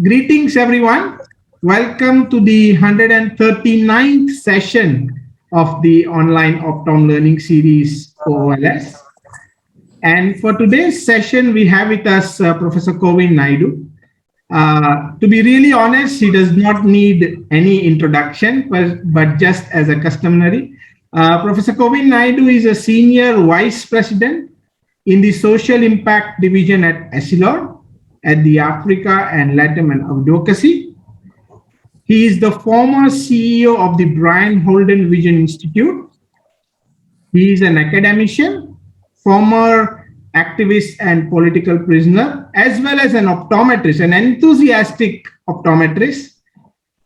Greetings, everyone. Welcome to the 139th session of the online Optom learning series OOLS. And for today's session, we have with us Professor Kovin Naidoo. To be really honest, he does not need any introduction, but just as a customary. Professor Kovin Naidoo is a senior vice president in the social impact division at Essilor at the Africa and Latin Advocacy. He is the former CEO of the Brian Holden Vision Institute. He is an academician, former activist and political prisoner, as well as an optometrist, an enthusiastic optometrist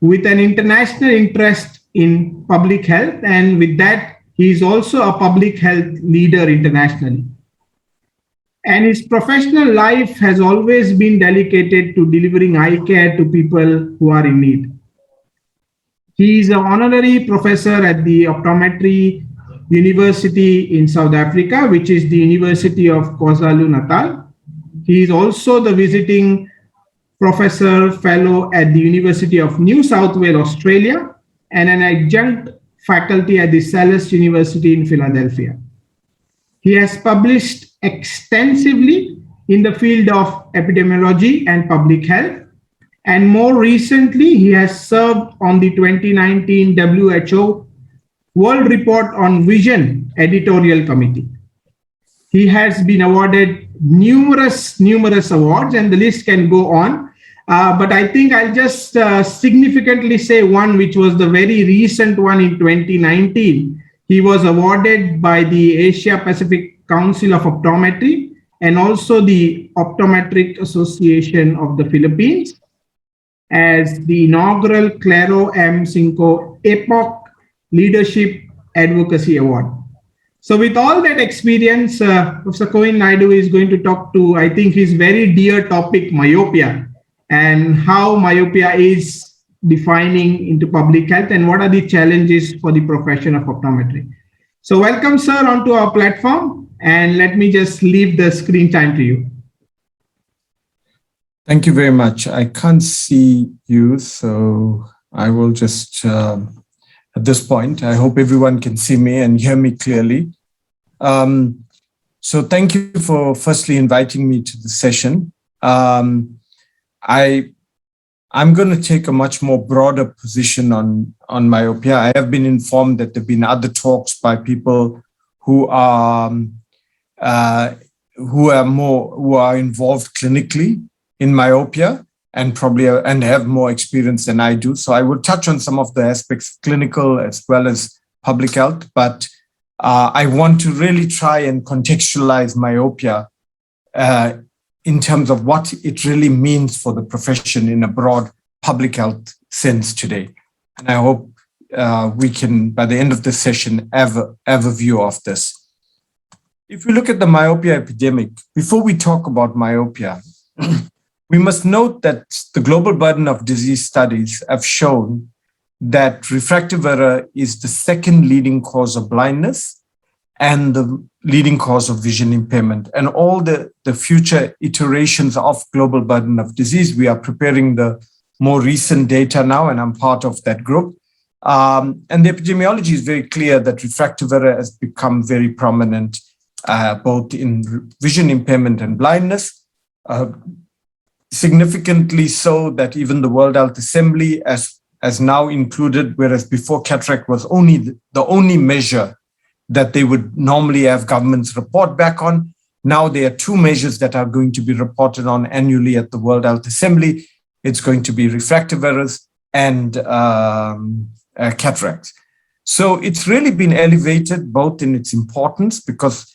with an international interest in public health. And with that, he is also a public health leader internationally. And his professional life has always been dedicated to delivering eye care to people who are in need. He is an honorary professor at the Optometry University in South Africa, which is the University of KwaZulu-Natal. He is also the visiting professor fellow at the University of New South Wales, Australia, and an adjunct faculty at the Salus University in Philadelphia. He has published extensively in the field of epidemiology and public health. And more recently, he has served on the 2019 WHO World Report on Vision editorial committee. He has been awarded numerous awards, and the list can go on. But I think I'll just significantly say one, which was the very recent one in 2019. He was awarded by the Asia Pacific Council of Optometry and also the Optometric Association of the Philippines as the inaugural Claro M. Cinco Epoch Leadership Advocacy Award. So with all that experience, Professor Kovin Naidoo is going to talk to, I think, his very dear topic, myopia, and how myopia is defining into public health and what are the challenges for the profession of optometry. So welcome, sir, onto our platform. And let me just leave the screen time to you. Thank you very much. I can't see you, so I will just, at this point, I hope everyone can see me and hear me clearly. So thank you for firstly inviting me to the session. I'm going to take a much more broader position on myopia. I have been informed that there have been other talks by people who are involved clinically in myopia and probably and have more experience than I do. So I will touch on some of the aspects, clinical as well as public health, but I want to really try and contextualize myopia in terms of what it really means for the profession in a broad public health sense today. And I hope we can, by the end of the session, have a view of this. If we look at the myopia epidemic, before we talk about myopia, we must note that the global burden of disease studies have shown that refractive error is the second leading cause of blindness and the leading cause of vision impairment. And all the future iterations of global burden of disease, we are preparing the more recent data now, and I'm part of that group. And the epidemiology is very clear that refractive error has become very prominent both in vision impairment and blindness, significantly so that even the World Health Assembly has now included, whereas before cataract was the only measure that they would normally have governments report back on. Now there are two measures that are going to be reported on annually at the World Health Assembly. It's going to be refractive errors and cataracts. So it's really been elevated both in its importance because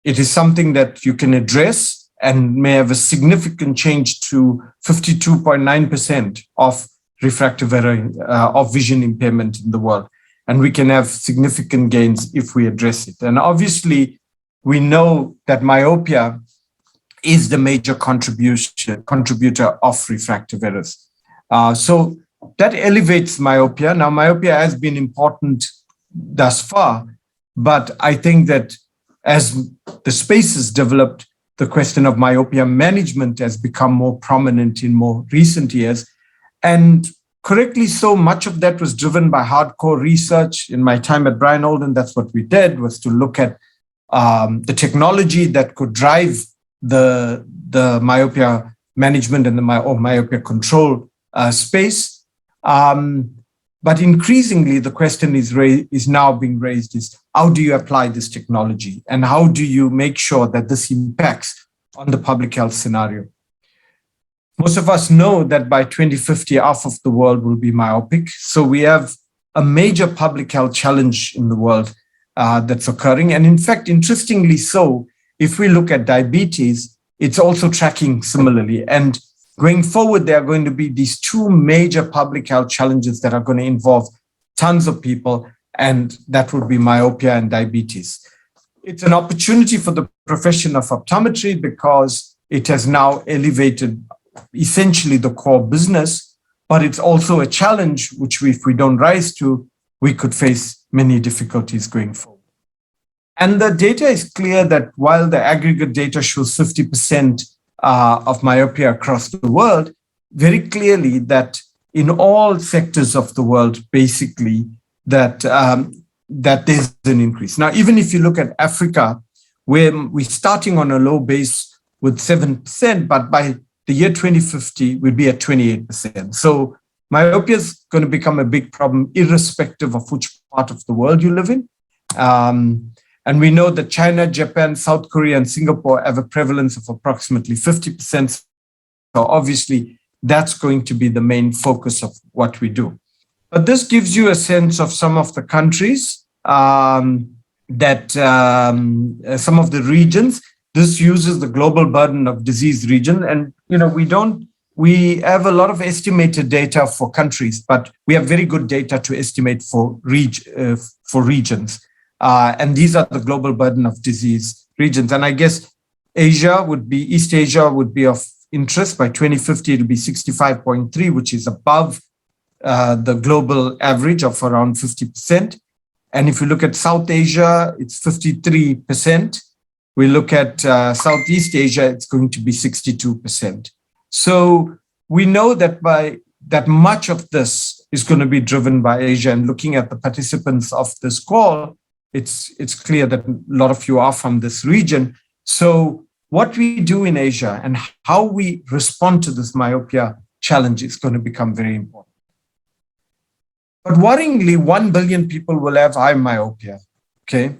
it is something that you can address and may have a significant change to 52.9% of refractive error of vision impairment in the world. And we can have significant gains if we address it. And obviously, we know that myopia is the major contributor of refractive errors. So that elevates myopia. Now, myopia has been important thus far, but I think that as the space has developed, the question of myopia management has become more prominent in more recent years. And correctly so, much of that was driven by hardcore research. In my time at Bryan Holden, that's what we did, was to look at the technology that could drive the myopia management and the myopia control space. But increasingly, the question is now being raised is, how do you apply this technology? And how do you make sure that this impacts on the public health scenario? Most of us know that by 2050, half of the world will be myopic. So we have a major public health challenge in the world that's occurring. And in fact, interestingly so, if we look at diabetes, it's also tracking similarly. And going forward, there are going to be these two major public health challenges that are going to involve tons of people, and that would be myopia and diabetes. It's an opportunity for the profession of optometry because it has now elevated essentially the core business, but it's also a challenge which if we don't rise to, we could face many difficulties going forward. And the data is clear that while the aggregate data shows 50% of myopia across the world, very clearly that in all sectors of the world, basically, that there's an increase. Now, even if you look at Africa, where we're starting on a low base with 7%, but by the year 2050, we'll be at 28%. So myopia is going to become a big problem, irrespective of which part of the world you live in. And we know that China, Japan, South Korea, and Singapore have a prevalence of approximately 50%. So obviously, that's going to be the main focus of what we do. But this gives you a sense of some of the countries, some of the regions. This uses the global burden of disease region. And, we have a lot of estimated data for countries, but we have very good data to estimate for regions. And these are the global burden of disease regions. And I guess East Asia would be of interest. By 2050, it'll be 65.3, which is above the global average of around 50%. And if you look at South Asia, it's 53%. We look at Southeast Asia, it's going to be 62%. So we know that much of this is going to be driven by Asia. And looking at the participants of this call, it's clear that a lot of you are from this region. So what we do in Asia and how we respond to this myopia challenge is going to become very important. But worryingly, 1 billion people will have high myopia. Okay.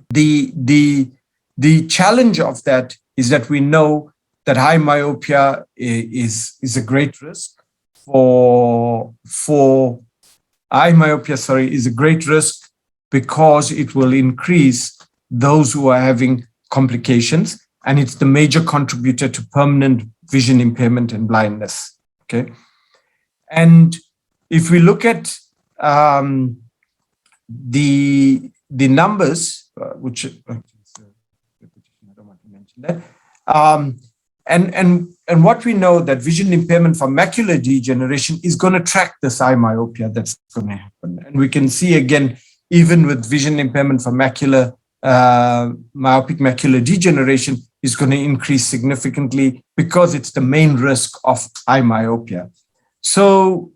The challenge of that is that we know that high myopia is a great risk is a great risk because it will increase those who are having complications, and it's the major contributor to permanent vision impairment and blindness. Okay. And if we look at the numbers, which I don't want to mention that. And what we know that vision impairment from macular degeneration is going to track this eye myopia that's going to happen. And we can see again, even with vision impairment from myopic macular degeneration is going to increase significantly because it's the main risk of eye myopia. So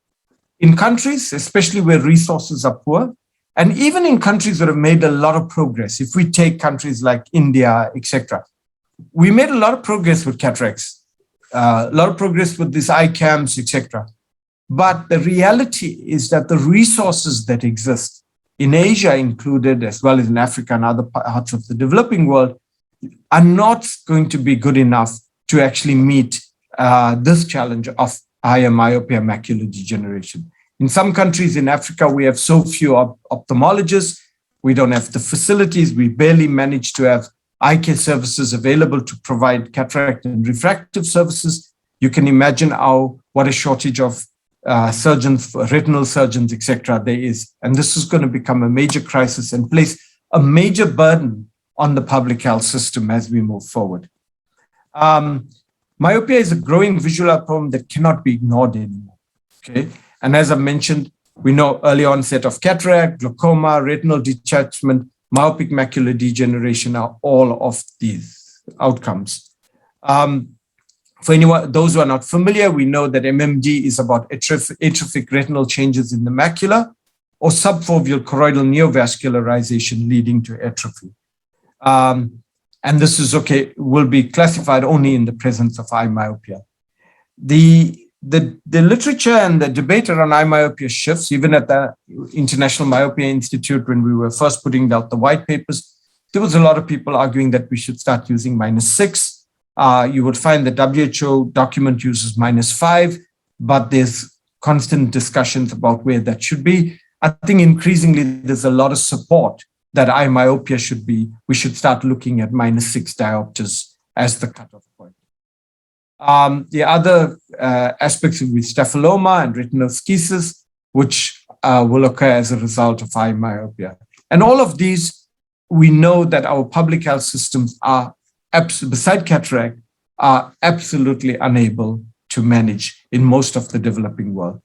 in countries, especially where resources are poor, and even in countries that have made a lot of progress, if we take countries like India, etc., we made a lot of progress with cataracts, a lot of progress with these eye cams, etc. But the reality is that the resources that exist in Asia included, as well as in Africa and other parts of the developing world, are not going to be good enough to actually meet this challenge of higher myopia macular degeneration. In some countries in Africa, we have so few ophthalmologists, we don't have the facilities, we barely manage to have eye care services available to provide cataract and refractive services. You can imagine what a shortage of surgeons, retinal surgeons, etc. there is. And this is going to become a major crisis and place a major burden on the public health system as we move forward. Myopia is a growing visual problem that cannot be ignored anymore. Okay, and as I mentioned, we know early onset of cataract, glaucoma, retinal detachment, myopic macular degeneration are all of these outcomes. For those who are not familiar, we know that MMD is about atrophic retinal changes in the macula or subfoveal choroidal neovascularization leading to atrophy. And this is will be classified only in the presence of eye myopia. The literature and the debate around eye myopia shifts. Even at the International Myopia Institute, when we were first putting out the white papers, there was a lot of people arguing that we should start using -6. You would find the WHO document uses -5, but there's constant discussions about where that should be. I think increasingly there's a lot of support that eye myopia we should start looking at -6 diopters as the cutoff point. The other aspects will be staphyloma and retinoschisis, which will occur as a result of eye myopia. And all of these, we know that our public health systems are, beside cataract, are absolutely unable to manage in most of the developing world.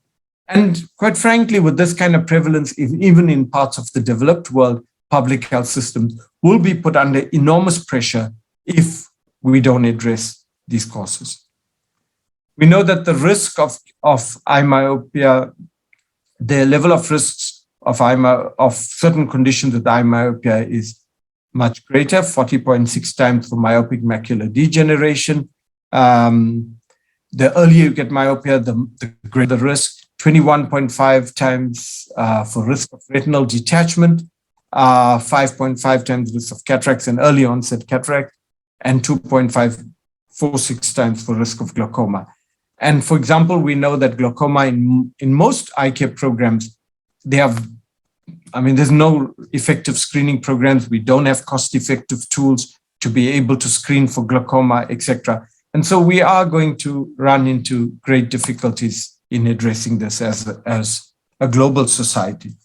And quite frankly, with this kind of prevalence, even in parts of the developed world, public health systems will be put under enormous pressure if we don't address these causes. We know that the risk of eye myopia, the level of risks of certain conditions with eye myopia is much greater, 40.6 times for myopic macular degeneration. The earlier you get myopia, the greater the risk, 21.5 times for risk of retinal detachment, 5.5 times risk of cataracts and early onset cataract, and 2.546 times for risk of glaucoma. And for example, we know that glaucoma in most eye care programs, there's no effective screening programs. We don't have cost-effective tools to be able to screen for glaucoma, etc. And so we are going to run into great difficulties in addressing this as a global society.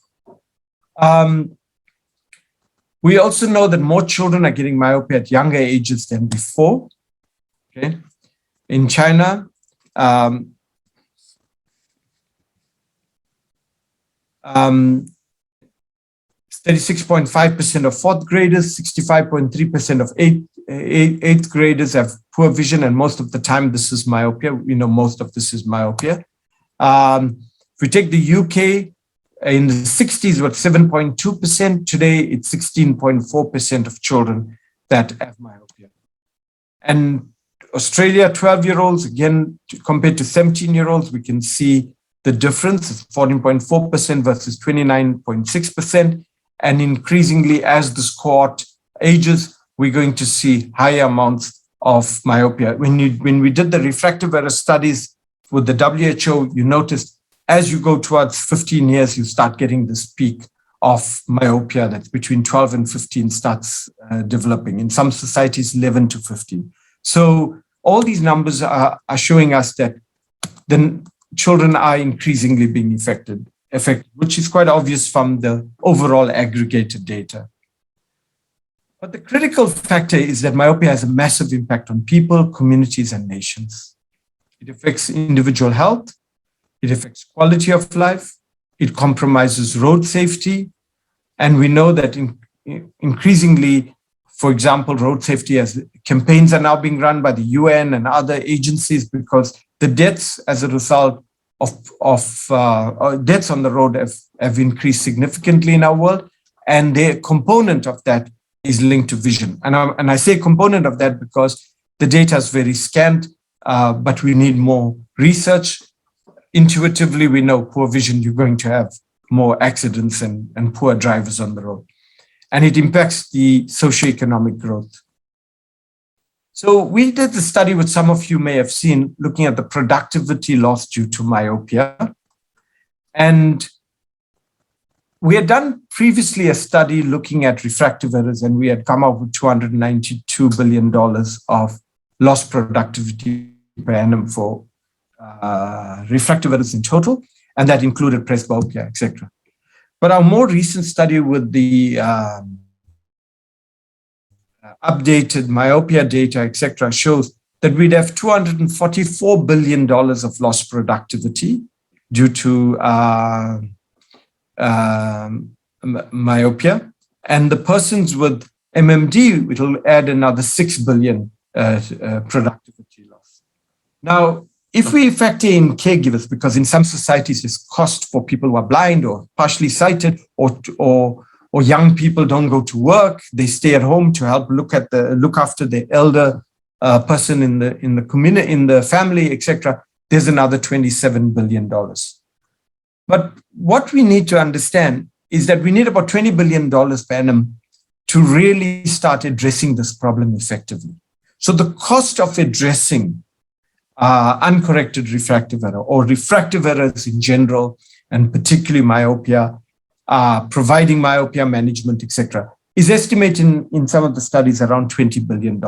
We also know that more children are getting myopia at younger ages than before. Okay, in China, 36.5% of fourth graders, 65.3% of eighth graders have poor vision, and most of the time this is myopia. We know most of this is myopia. If we take the UK, in the 60s, was 7.2%. Today, it's 16.4% of children that have myopia. And Australia, 12-year-olds, again, compared to 17-year-olds, we can see the difference is 14.4% versus 29.6%. And increasingly, as this cohort ages, we're going to see higher amounts of myopia. When we did the refractive error studies with the WHO, you noticed as you go towards 15 years, you start getting this peak of myopia that's between 12 and 15 starts developing. In some societies, 11 to 15. So all these numbers are showing us that the children are increasingly being affected, which is quite obvious from the overall aggregated data. But the critical factor is that myopia has a massive impact on people, communities, and nations. It affects individual health. It affects quality of life. It compromises road safety. And we know that increasingly, for example, road safety as campaigns are now being run by the UN and other agencies because the deaths as a result of deaths on the road have increased significantly in our world. And the component of that is linked to vision. And I say component of that because the data is very scant, but we need more research. Intuitively, we know poor vision, you're going to have more accidents and poor drivers on the road. And it impacts the socioeconomic growth. So we did the study, which some of you may have seen, looking at the productivity loss due to myopia. And we had done previously a study looking at refractive errors, and we had come up with $292 billion of lost productivity per annum for refractive errors in total, and that included presbyopia, etc. But our more recent study with the updated myopia data, etc., shows that we'd have $244 billion of lost productivity due to myopia. And the persons with MMD, it will add another $6 billion productivity loss. Now, if we factor in caregivers, because in some societies there's cost for people who are blind or partially sighted, or young people don't go to work, they stay at home to help look after the elder person in the community, in the family, etc. There's another $27 billion. But what we need to understand is that we need about $20 billion per annum to really start addressing this problem effectively. So the cost of addressing uncorrected refractive error or refractive errors in general, and particularly myopia, providing myopia management, etc., is estimated in some of the studies around $20 billion.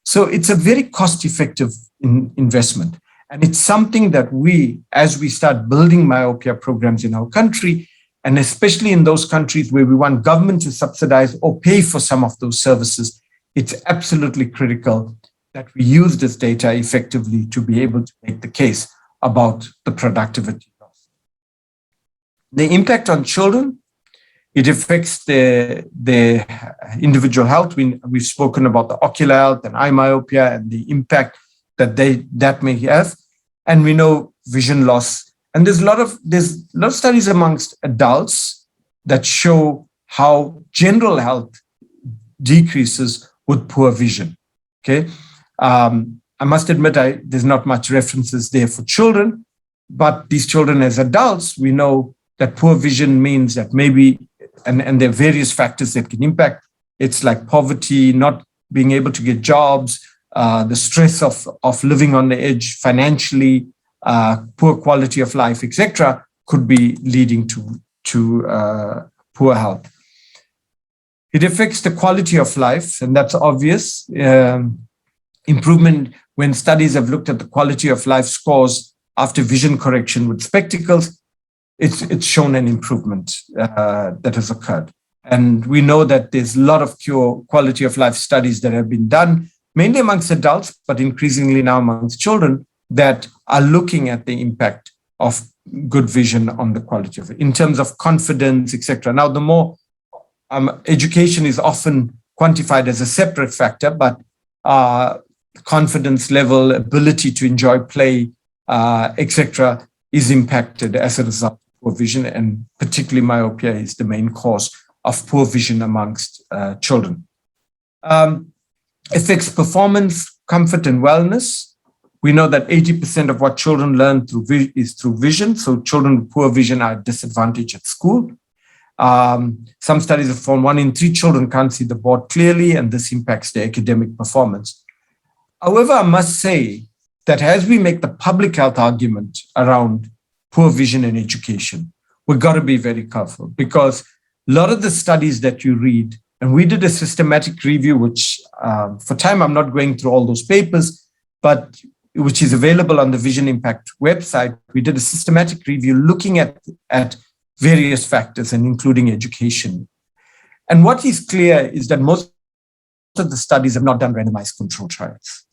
So it's a very cost-effective investment. And it's something that we, as we start building myopia programs in our country, and especially in those countries where we want government to subsidize or pay for some of those services, it's absolutely critical that we use this data effectively to be able to make the case about the productivity loss. The impact on children, it affects their individual health. We've spoken about the ocular health and eye myopia and the impact that may have. And we know vision loss. And there's a lot of studies amongst adults that show how general health decreases with poor vision. Okay. I must admit, there's not much references there for children, but these children as adults, we know that poor vision means that maybe, and there are various factors that can impact. It's like poverty, not being able to get jobs, the stress of living on the edge financially, poor quality of life, etc., could be leading to poor health. It affects the quality of life, and that's obvious. Improvement when studies have looked at the quality of life scores after vision correction with spectacles, it's shown an improvement that has occurred. And we know that there's a lot of quality of life studies that have been done, mainly amongst adults, but increasingly now amongst children, that are looking at the impact of good vision on the quality of it in terms of confidence, etc. Now, the more education is often quantified as a separate factor, but confidence level, ability to enjoy play, etc., is impacted as a result of poor vision, and particularly myopia is the main cause of poor vision amongst children. Affects performance, comfort, and wellness. We know that 80% of what children learn is through vision. So children with poor vision are at disadvantage at school. Some studies have found 1 in 3 children can't see the board clearly, and this impacts their academic performance. However, I must say that as we make the public health argument around poor vision in education, we've got to be very careful, because a lot of the studies that you read, and we did a systematic review, which for time I'm not going through all those papers, but which is available on the Vision Impact website. We did a systematic review looking at various factors and including education. And what is clear is that most of the studies have not done randomized control trials.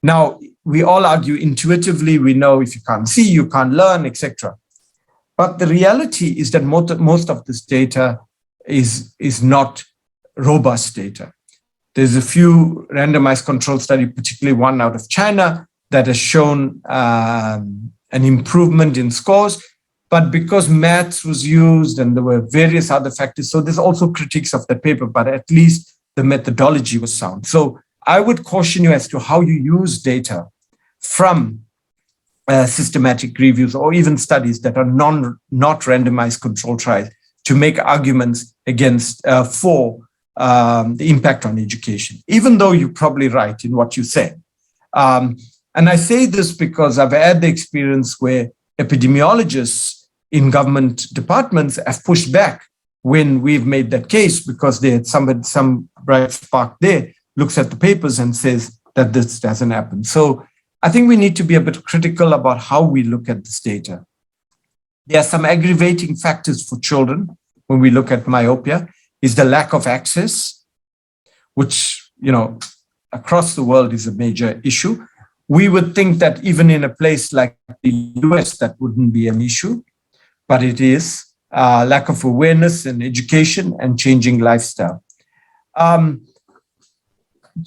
Now, we all argue intuitively, we know if you can't see, you can't learn, etc. But the reality is that most of this data is not robust data. There's a few randomized control studies, particularly one out of China, that has shown an improvement in scores. But because maths was used and there were various other factors, so there's also critiques of the paper, but at least the methodology was sound. So I would caution you as to how you use data from systematic reviews or even studies that are not randomized control trials to make arguments against for the impact on education, even though you're probably right in what you say. And I say this because I've had the experience where epidemiologists in government departments have pushed back when we've made that case, because they had some bright spark there looks at the papers and says that this doesn't happen. So I think we need to be a bit critical about how we look at this data. There are some aggravating factors for children when we look at myopia, is the lack of access, which, across the world is a major issue. We would think that even in a place like the US, that wouldn't be an issue, but it is. Lack of awareness and education and changing lifestyle.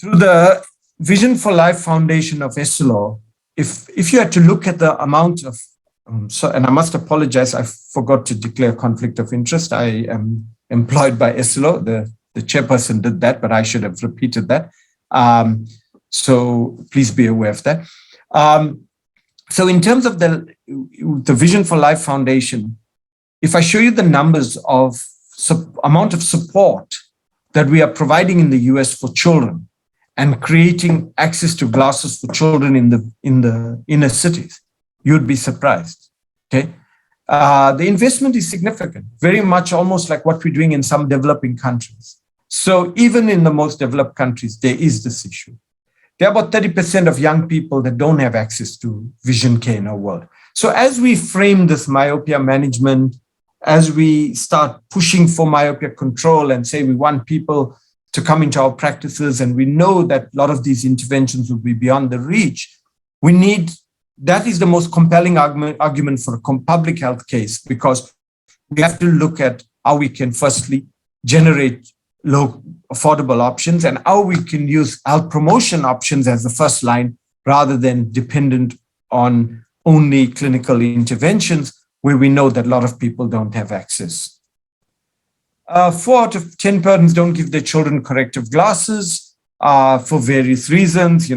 Through the Vision for Life Foundation of ESSLO, if you had to look at the amount of, and I must apologize, I forgot to declare conflict of interest. I am employed by ESSLO. The chairperson did that, but I should have repeated that. So please be aware of that. So in terms of the Vision for Life Foundation, if I show you the numbers of amount of support that we are providing in the US for children and creating access to glasses for children in the inner cities, you'd be surprised. Okay, the investment is significant, very much almost like what we're doing in some developing countries. So even in the most developed countries, there is this issue. There are about 30% of young people that don't have access to vision care in our world. So as we frame this myopia management, as we start pushing for myopia control and say we want people to come into our practices, and we know that a lot of these interventions will be beyond the reach, that is the most compelling argument for a public health case, because we have to look at how we can firstly generate low affordable options and how we can use health promotion options as the first line rather than dependent on only clinical interventions where we know that a lot of people don't have access. 4 out of 10 parents don't give their children corrective glasses for various reasons.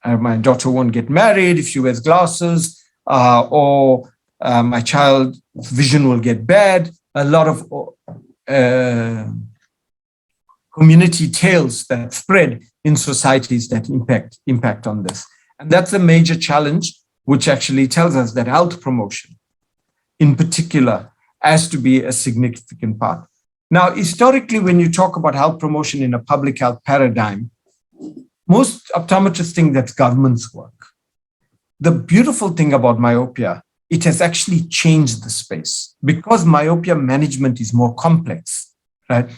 My daughter won't get married if she wears glasses, or my child's vision will get bad. A lot of community tales that spread in societies that impact on this. And that's a major challenge, which actually tells us that health promotion in particular has to be a significant part. Now, historically, when you talk about health promotion in a public health paradigm, most optometrists think that's government's work. The beautiful thing about myopia, it has actually changed the space because myopia management is more complex, right?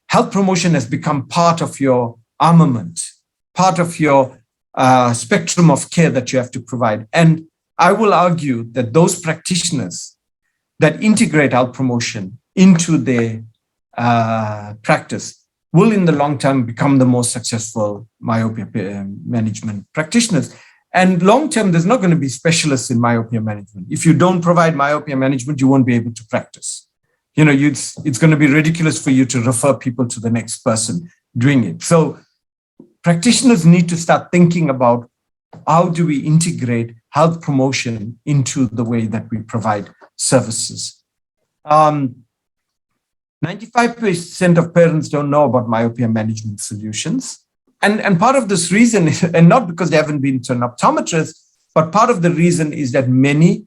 Health promotion has become part of your armament, part of your spectrum of care that you have to provide. And I will argue that those practitioners that integrate health promotion into their practice will in the long term become the most successful myopia management practitioners. And long term, there's not going to be specialists in myopia management. If you don't provide myopia management, you won't be able to practice. It's going to be ridiculous for you to refer people to the next person doing it. So practitioners need to start thinking about how do we integrate health promotion into the way that we provide services. 95% of parents don't know about myopia management solutions. And part of this reason, and not because they haven't been to an optometrist, but part of the reason is that many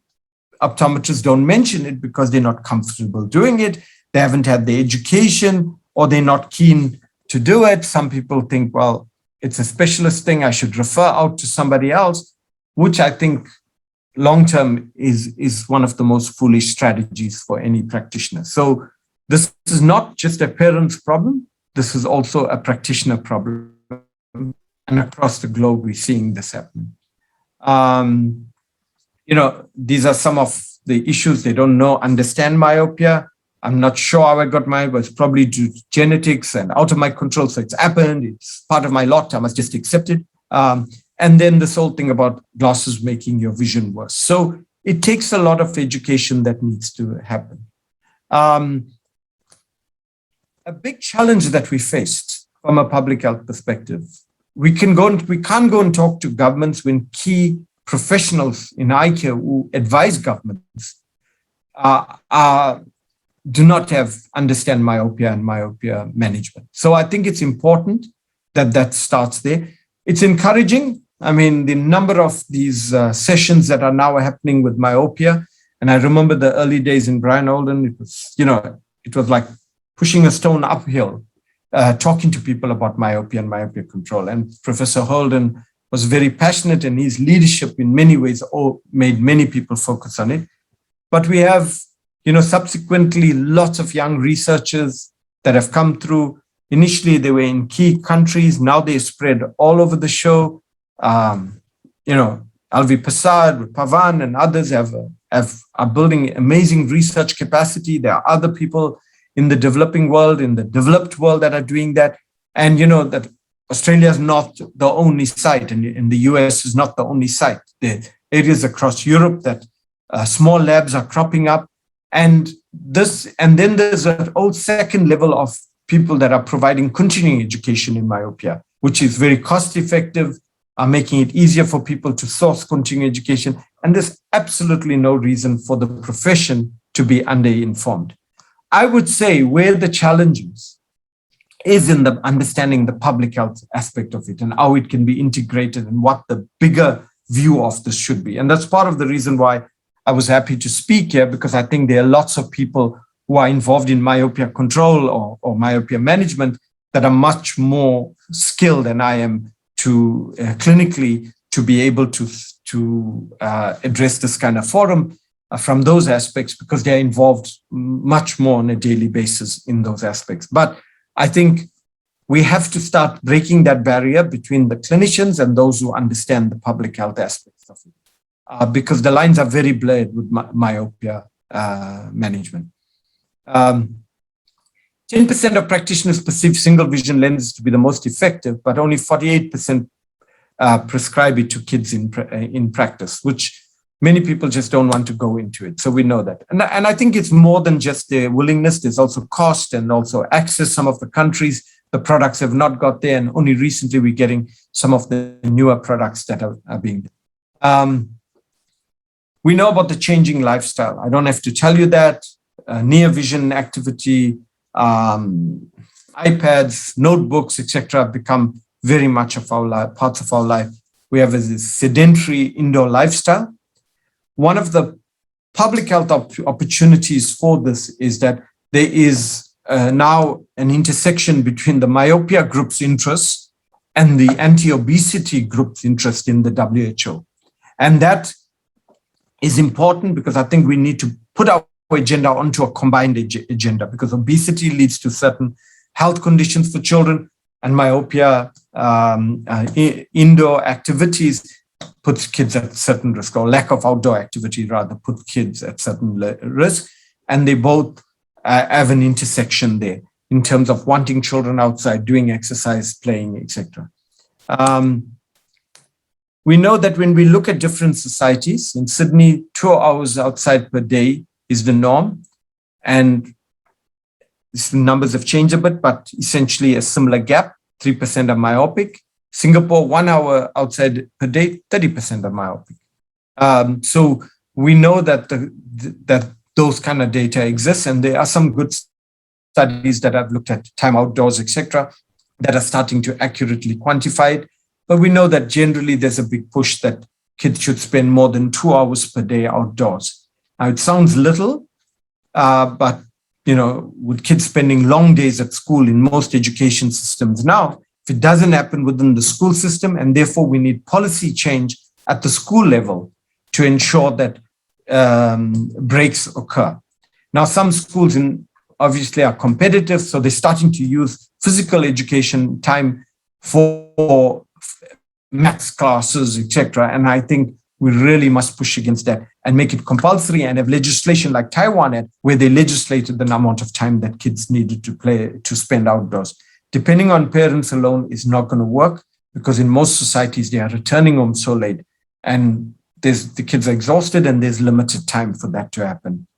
optometrists don't mention it because they're not comfortable doing it. They haven't had the education, or they're not keen to do it. Some people think, well, it's a specialist thing, I should refer out to somebody else, which I think long-term is one of the most foolish strategies for any practitioner. So this is not just a parent's problem. This is also a practitioner problem. And across the globe, we're seeing this happen. These are some of the issues. They don't understand myopia. I'm not sure how I got myopia. It's probably due to genetics and out of my control. So it's happened. It's part of my lot. I must just accept it. And then this whole thing about glasses making your vision worse. So it takes a lot of education that needs to happen. A big challenge that we faced from a public health perspective, we can't go and talk to governments when key professionals in eye care who advise governments do not understand myopia and myopia management. So I think it's important that starts there. It's encouraging. I mean, the number of these sessions that are now happening with myopia, and I remember the early days in Brian Holden, it was like pushing a stone uphill, talking to people about myopia and myopia control. And Professor Holden was very passionate, and his leadership in many ways made many people focus on it. But we have, subsequently lots of young researchers that have come through. Initially, they were in key countries. Now they spread all over the show. Alvi Prasad, Pavan, and others are building amazing research capacity. There are other people in the developing world, in the developed world that are doing that. And, that Australia is not the only site, and the US is not the only site. There are areas across Europe that small labs are cropping up, and then there's an old second level of people that are providing continuing education in myopia, which is very cost effective, making it easier for people to source continuing education. And there's absolutely no reason for the profession to be underinformed. I would say where the challenge is in the understanding the public health aspect of it and how it can be integrated and what the bigger view of this should be. And that's part of the reason why I was happy to speak here, because I think there are lots of people who are involved in myopia control or myopia management that are much more skilled than I am to clinically to be able to address this kind of forum from those aspects, because they're involved much more on a daily basis in those aspects. But I think we have to start breaking that barrier between the clinicians and those who understand the public health aspects of it, because the lines are very blurred with myopia management. 10% of practitioners perceive single vision lenses to be the most effective, but only 48% prescribe it to kids in practice, which many people just don't want to go into it. So we know that. And I think it's more than just the willingness. There's also cost and also access. Some of the countries, the products have not got there. And only recently we're getting some of the newer products that are being we know about the changing lifestyle. I don't have to tell you that. Near vision activity, iPads, notebooks, etc., become very much of our life, parts of our life. We have a sedentary indoor lifestyle. One of the public health opportunities for this is that there is now an intersection between the myopia group's interests and the anti-obesity group's interest in the WHO. And that is important because I think we need to put our agenda onto a combined agenda, because obesity leads to certain health conditions for children, and myopia indoor activities puts kids at certain risk, or lack of outdoor activity rather put kids at certain risk. And they both have an intersection there in terms of wanting children outside, doing exercise, playing, etc. We know that when we look at different societies, in Sydney, 2 hours outside per day is the norm. And the numbers have changed a bit, but essentially a similar gap, 3% are myopic. Singapore, 1 hour outside per day, 30% are myopic. So we know that that those kind of data exist, and there are some good studies that have looked at time outdoors, etc., that are starting to accurately quantify it. But we know that generally there's a big push that kids should spend more than 2 hours per day outdoors. Now it sounds little, but with kids spending long days at school in most education systems now, if it doesn't happen within the school system, and therefore we need policy change at the school level to ensure that breaks occur. Now, some schools obviously are competitive, so they're starting to use physical education time for maths classes, etc. And I think we really must push against that and make it compulsory, and have legislation like Taiwan had, where they legislated the amount of time that kids needed to spend outdoors. Depending on parents alone is not going to work, because in most societies, they are returning home so late and the kids are exhausted and there's limited time for that to happen.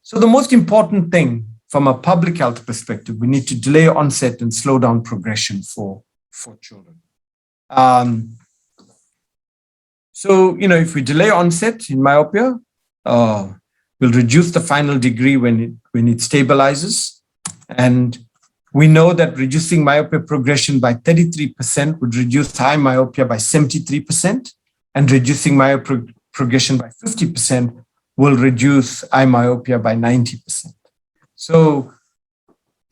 So the most important thing from a public health perspective, we need to delay onset and slow down progression for children. So, if we delay onset in myopia, we'll reduce the final degree when it stabilizes. And we know that reducing myopia progression by 33% would reduce high myopia by 73%, and reducing myopia progression by 50% will reduce eye myopia by 90%. So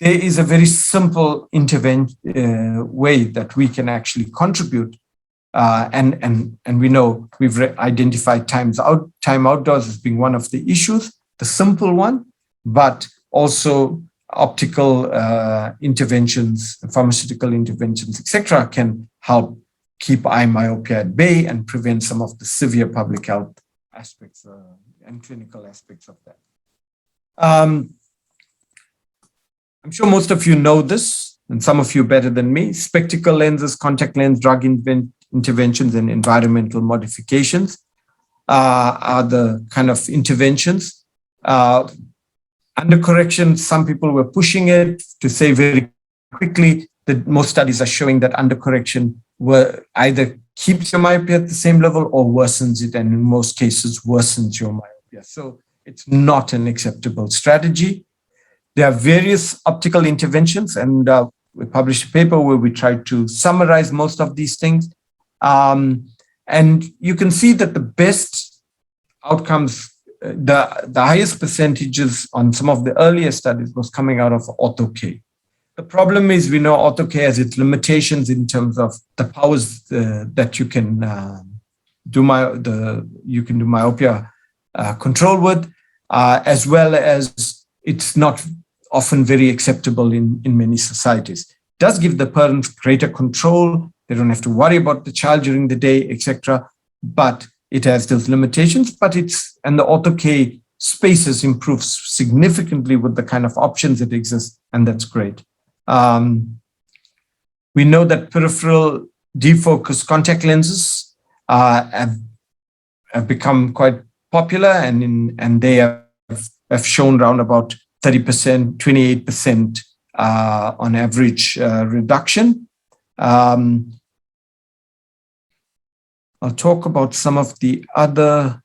there is a very simple way that we can actually contribute. And we know we've identified time outdoors as being one of the issues, the simple one, but also optical interventions, pharmaceutical interventions, etc., can help keep eye myopia at bay and prevent some of the severe public health aspects and clinical aspects of that. I'm sure most of you know this. and some of you better than me, spectacle lenses, contact lens, drug interventions, and environmental modifications are the kind of interventions. Under correction, some people were pushing it to say very quickly that most studies are showing that under correction were either keeps your myopia at the same level or worsens it, and in most cases worsens your myopia. So it's not an acceptable strategy. There are various optical interventions, and we published a paper where we tried to summarize most of these things. And you can see that the best outcomes, the highest percentages on some of the earlier studies was coming out of ortho-K. The problem is we know ortho-K has its limitations in terms of the powers that you can do myopia control with, as well as it's not often very acceptable in many societies. It does give the parents greater control. They don't have to worry about the child during the day, etc. But it has those limitations. And the ortho-K space has improved significantly with the kind of options that exist, and that's great. We know that peripheral defocus contact lenses have become quite popular, and they have shown around about 30%, 28% on average reduction. I'll talk about some of the other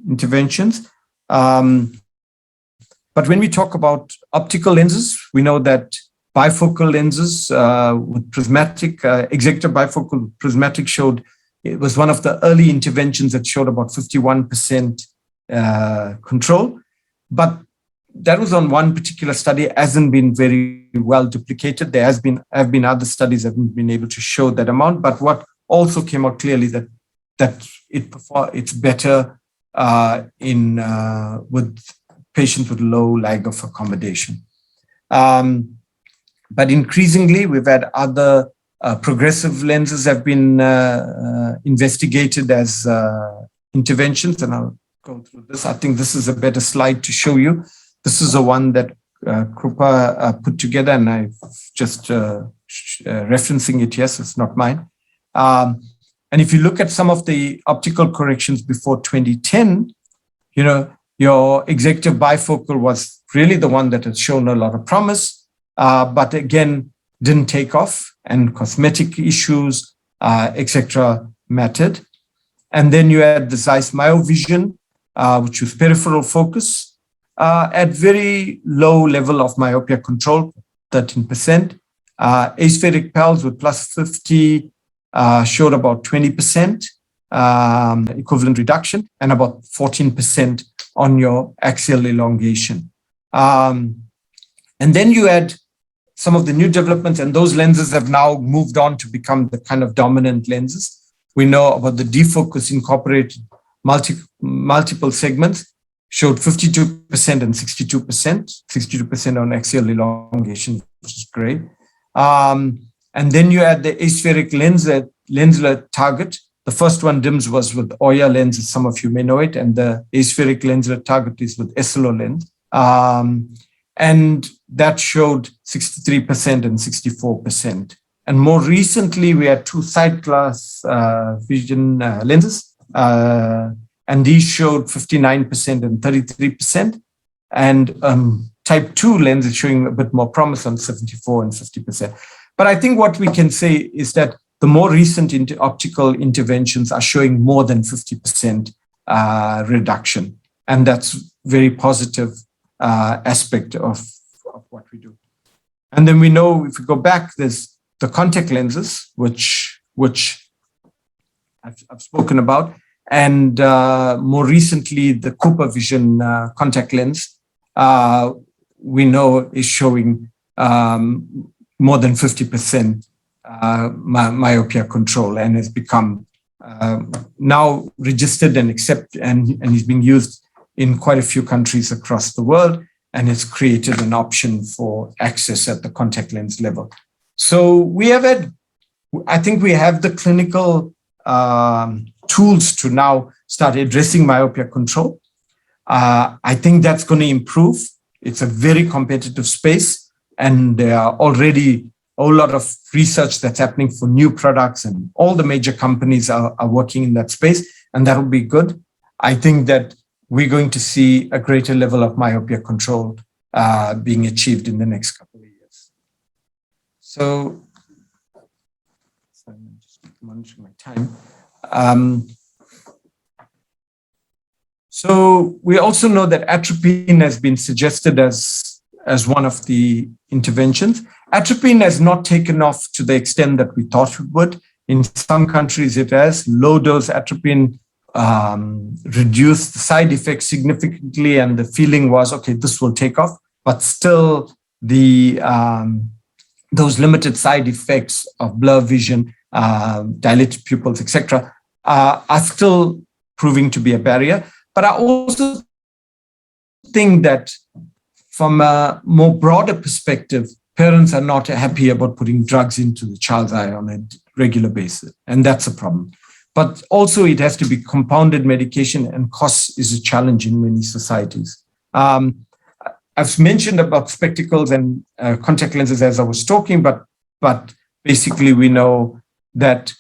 interventions. But when we talk about optical lenses, we know that bifocal lenses with prismatic, executive bifocal prismatic showed, it was one of the early interventions that showed about 51% control. But that was on one particular study, hasn't been very well duplicated. There have been other studies that haven't been able to show that amount. But what also came out clearly that it's better with patients with low lag of accommodation. But increasingly, we've had other progressive lenses have been investigated as interventions, and I'll go through this. I think this is a better slide to show you. This is the one that Krupa put together, and I'm just referencing it. Yes, it's not mine. And if you look at some of the optical corrections before 2010, your executive bifocal was really the one that had shown a lot of promise, but again, didn't take off, and cosmetic issues, etc. mattered. And then you had the Zeiss Myovision, which was peripheral focus, at very low level of myopia control, 13%. Aspheric PALs with plus 50 showed about 20% equivalent reduction, and about 14% on your axial elongation. And then you had some of the new developments, and those lenses have now moved on to become the kind of dominant lenses. We know about the defocus incorporated multiple segments, showed 52% and 62% on axial elongation, which is great. And then you had the aspheric lenslet target. The first one, DIMS, was with Oya lens, as some of you may know it, and the aspheric lenslet target is with Essilor lens. And that showed 63% and 64%. And more recently, we had two side glass vision lenses, and these showed 59% and 33%. And type 2 lens is showing a bit more promise on 74 and 50%. But I think what we can say is that the more recent optical interventions are showing more than 50% reduction. And that's very positive aspect of what we do. And then we know, if we go back, there's the contact lenses, which I've spoken about, and more recently, the Cooper Vision contact lens, we know is showing more than 50% myopia control, and has become now registered and accepted, and is being used in quite a few countries across the world, and it's created an option for access at the contact lens level. So we have I think we have the clinical tools to now start addressing myopia control. I think that's going to improve. It's a very competitive space. and there are already a whole lot of research that's happening for new products, and all the major companies are working in that space, and that will be good. I think that we're going to see a greater level of myopia control being achieved in the next couple of years. So, I'm just managing my time. So we also know that atropine has been suggested as one of the interventions. Atropine has not taken off to the extent that we thought it would. In some countries it has. Low dose atropine reduced the side effects significantly, and the feeling was, okay, this will take off, but still the those limited side effects of blur vision, dilated pupils, etc., are still proving to be a barrier. But I also think that from a more broader perspective, parents are not happy about putting drugs into the child's eye on a regular basis, and that's a problem. But also it has to be compounded medication, and cost is a challenge in many societies. I've mentioned about spectacles and contact lenses as I was talking, but basically we know that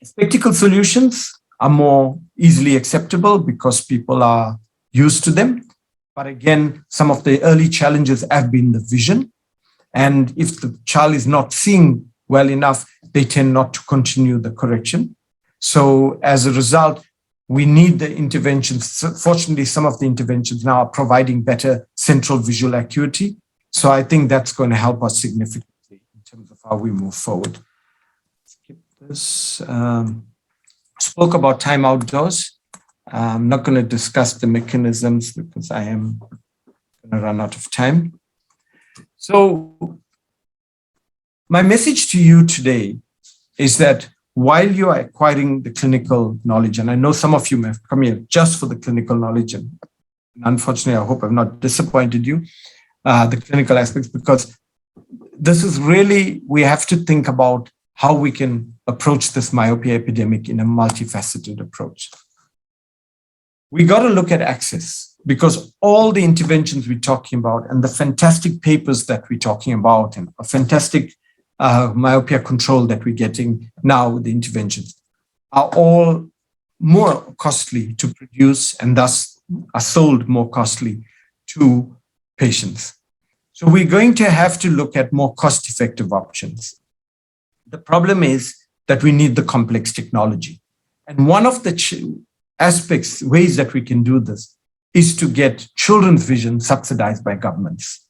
spectacle solutions are more easily acceptable because people are used to them. But again, some of the early challenges have been the vision. And if the child is not seeing well enough, they tend not to continue the correction. So as a result, we need the interventions. Fortunately, some of the interventions now are providing better central visual acuity. So I think that's going to help us significantly in terms of how we move forward. Skip this. Spoke about time outdoors. I'm not going to discuss the mechanisms because I am going to run out of time. So my message to you today is that while you are acquiring the clinical knowledge, and I know some of you may have come here just for the clinical knowledge, and unfortunately, I hope I've not disappointed you, the clinical aspects, because this is really, we have to think about how we can approach this myopia epidemic in a multifaceted approach. We got to look at access, because all the interventions we're talking about and the fantastic papers that we're talking about and a fantastic myopia control that we're getting now with the interventions are all more costly to produce and thus are sold more costly to patients. So we're going to have to look at more cost-effective options. The problem is that we need the complex technology. And one of the ways that we can do this is to get children's vision subsidized by governments.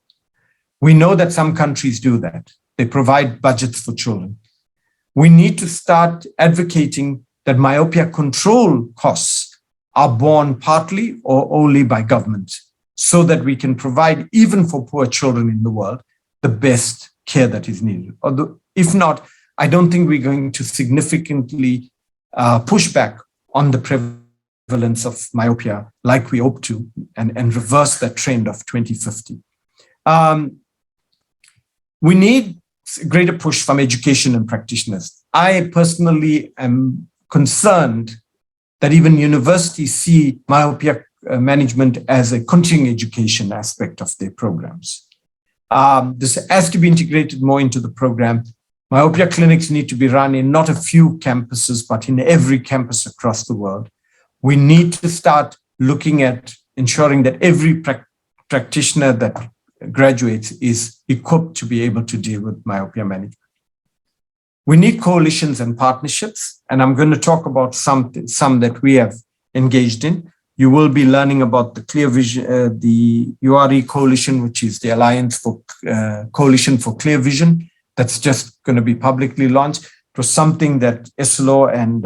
We know that some countries do that. They provide budgets for children. We need to start advocating that myopia control costs are borne partly or only by government, so that we can provide, even for poor children in the world, the best care that is needed. Although, if not, I don't think we're going to significantly push back on the prevalence of myopia like we hope to, and reverse that trend of 2050. We need a greater push from education and practitioners. I personally am concerned that even universities see myopia management as a continuing education aspect of their programs. This has to be integrated more into the program. Myopia clinics need to be run in not a few campuses, but in every campus across the world. We need to start looking at ensuring that every practitioner that graduates is equipped to be able to deal with myopia management. We need coalitions and partnerships, and I'm going to talk about some that we have engaged in. You will be learning about the Clear Vision, the URE coalition, which is the Alliance for Coalition for Clear Vision. That's just going to be publicly launched. It was something that ESLO and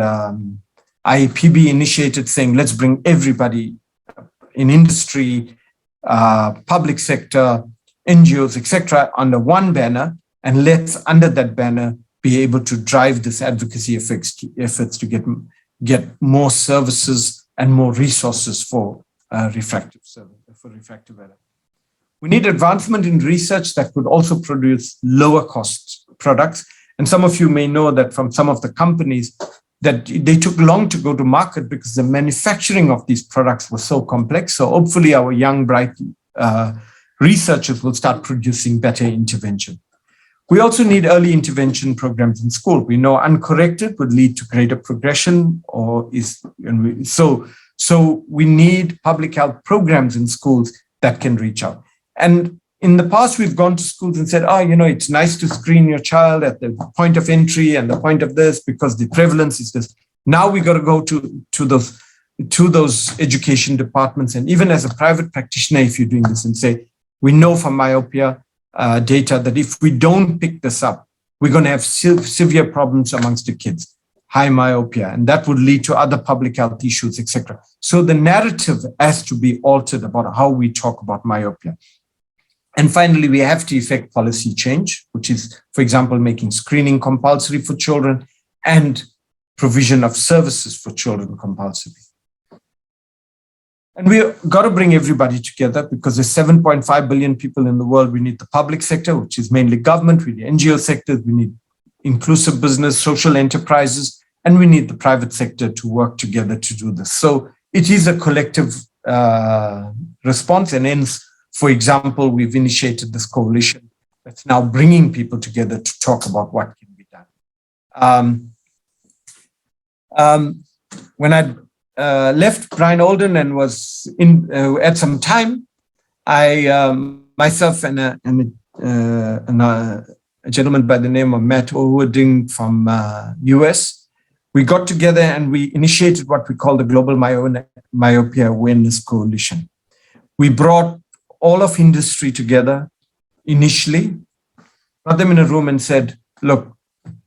IAPB initiated, saying, let's bring everybody in industry, public sector, NGOs, etc., under one banner, and let's, under that banner, be able to drive this advocacy efforts to get more services and more resources for refractive error. We need advancement in research that could also produce lower cost products. And some of you may know that from some of the companies that they took long to go to market because the manufacturing of these products was so complex. So hopefully our young, bright researchers will start producing better intervention. We also need early intervention programs in school. We know uncorrected would lead to greater progression, so we need public health programs in schools that can reach out. And in the past, we've gone to schools and said, it's nice to screen your child at the point of entry and the point of this because the prevalence is this. Now we got to go to those education departments. And even as a private practitioner, if you're doing this and say, we know from myopia data that if we don't pick this up, we're going to have severe problems amongst the kids, high myopia, and that would lead to other public health issues, etc. So the narrative has to be altered about how we talk about myopia. And finally, we have to effect policy change, which is, for example, making screening compulsory for children and provision of services for children compulsory. And we've got to bring everybody together because there's 7.5 billion people in the world. We need the public sector, which is mainly government. We need NGO sectors. We need inclusive business, social enterprises, and we need the private sector to work together to do this. So it is a collective response. And hence, for example, we've initiated this coalition that's now bringing people together to talk about what can be done. When I left Brian Alden and was at some time, I myself and a gentleman by the name of Matt O'Wooding from US, we got together and we initiated what we call the Global Myopia Awareness Coalition. We brought all of industry together initially, got them in a room and said, look,